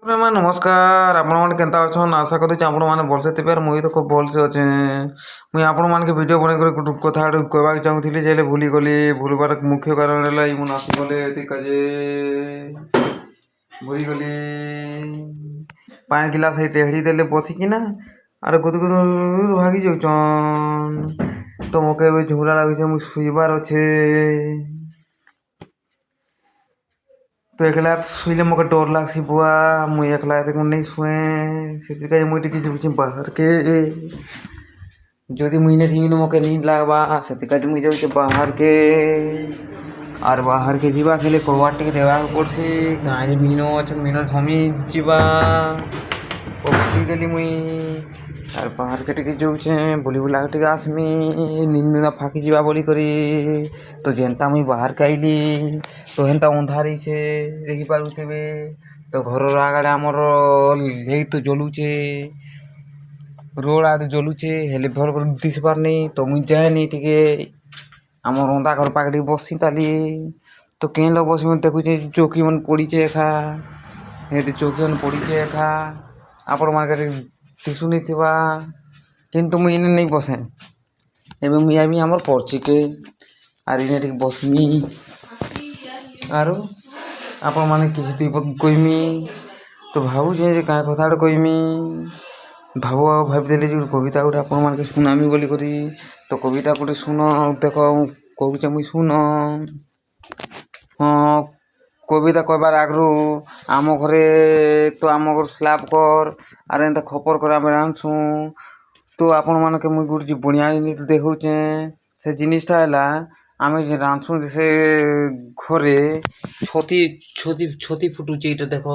ନମସ୍କାର ଆପଣମାନେ କେନ୍ତା ଅଛନ୍ ଆଶା କରୁଛି ଆପଣମାନେ ଭଲସେ ଥିବେ ଆର୍ ମୁଇଁ ତ ଖୁବ୍ ଭଲସେ ଅଛେ। ମୁଇଁ ଆପଣମାନଙ୍କୁ ଭିଡ଼ିଓ ବନେଇକରି ଗୋଟେ କଥା ଗୋଟେ କହିବାକୁ ଚାହୁଁଥିଲି ଯେ ହେଲେ ଭୁଲିଗଲି। ଭୁଲବାର ମୁଖ୍ୟ କାରଣ ହେଲା ମୁଁ ଆସିଗଲେ ଏତିକି କାଜେ ଭୁଲିଗଲି। ପାଣି ଗିଲାସ ହେଇ ଟେହଡ଼ି ଦେଲେ ବସିକିନା ଆର୍ ଗୁଦୁ ଗୁଦୁ ଭାଗି ଯାଉଛନ୍। ତ ମକେ ଏବେ ଝୁରା ଲାଗୁଛେ ମୁଇଁ ଶୋଇବାର ଅଛେ। ତ একলা শুইলে মোকে ডর লাগছি বুয়া মুই একলা এতে নেই শুয়ে সেদিকে মুই টিকে যাচ্ছি বাহারকে। যদি মুই নে থিমি মোকে নিদ লাগবা সেদিকে মুই যাচ্ছি বাহারকে। আর বাহারকে যা খেলে কবার টিকে দেওয়া পড়ছি কাঁয়ে মিনো অছন মিনো ঝমি যা ভুলি দেলি মুই। আর বাহারকে টিকে যাচ্ছে বুলি বুলা টিকে আসমি নিন্দুনা ফাঁকি যা বলি করি। তো যেনতা মুই বাহারকে আইলি তো হেନ୍ତା ଅନ୍ଧାର ହେଇଛେ ଦେଖିପାରୁଥିବେ। ତ ଘରର ଆଗରେ ଆମର ଲେଟ୍ ତ ଜଲୁଛେ ରୋଡ଼ ଆଡ଼େ ଜଲୁଛେ ହେଲେ ଭଲ କରି ଦିଶିପାରନି। ତ ମୁଇଁ ଯାଏନି ଟିକେ ଆମ ରନ୍ଧା ଘର ପାଖେ ଟିକେ ବସି ତାଲି। ତ କେନ୍ ଲୋକ ବସି ଦେଖୁଛେ ଚୌକି ମାନେ ପଡ଼ିଛେ ଏଖା ଏଠି ଚୌକି ମାନେ ପଡ଼ିଛେ ଏଖା ଆପଣମାନଙ୍କର ଦିଶୁନିଥିବା କିନ୍ତୁ ମୁଇଁ ଇନେ ନେଇ ବସେ। ଏବେ ମୁଇଁ ଆଇମି ଆମର ପଡ଼ୋଶୀକେ ଆର୍ ଇନେ ଟିକେ ବସମି ଆରୁ ଆପଣମାନେ କିଛି ଦି କଇମି। ତ ଭାବୁଛେ ଯେ କାଁ କଥା ଗୋଟେ କଇମି ଭାବିଦେଲି ଯେ କବିତା ଗୋଟେ ଆପଣମାନଙ୍କୁ ଶୁଣାମି ବୋଲି କରି। ତ କବିତା ଗୋଟେ ଶୁଣ ଦେଖ କହୁଛେ ମୁଇଁ ଶୁଣ। ହଁ କବିତା କହିବାର ଆଗରୁ ଆମ ଘରେ ତ ଆମ ଘର ସ୍ଲାବ୍ କର ଆର୍ ଏନ୍ତା ଖପର କରି ଆମେ ରାନ୍ଧସୁଁ। ତ ଆପଣମାନଙ୍କୁ ମୁଇଁ ଗୋଟେ ବଢ଼ିଆ ଜିନିଷ ଦେଖଉଛେ। ସେ ଜିନିଷଟା ହେଲା ଆମେ ଯେ ରାନ୍ଧସୁଁ ସେ ଘରେ ଛତି ଛତି ଛତି ଫୁଟୁଛି ଏଇଟା ଦେଖ।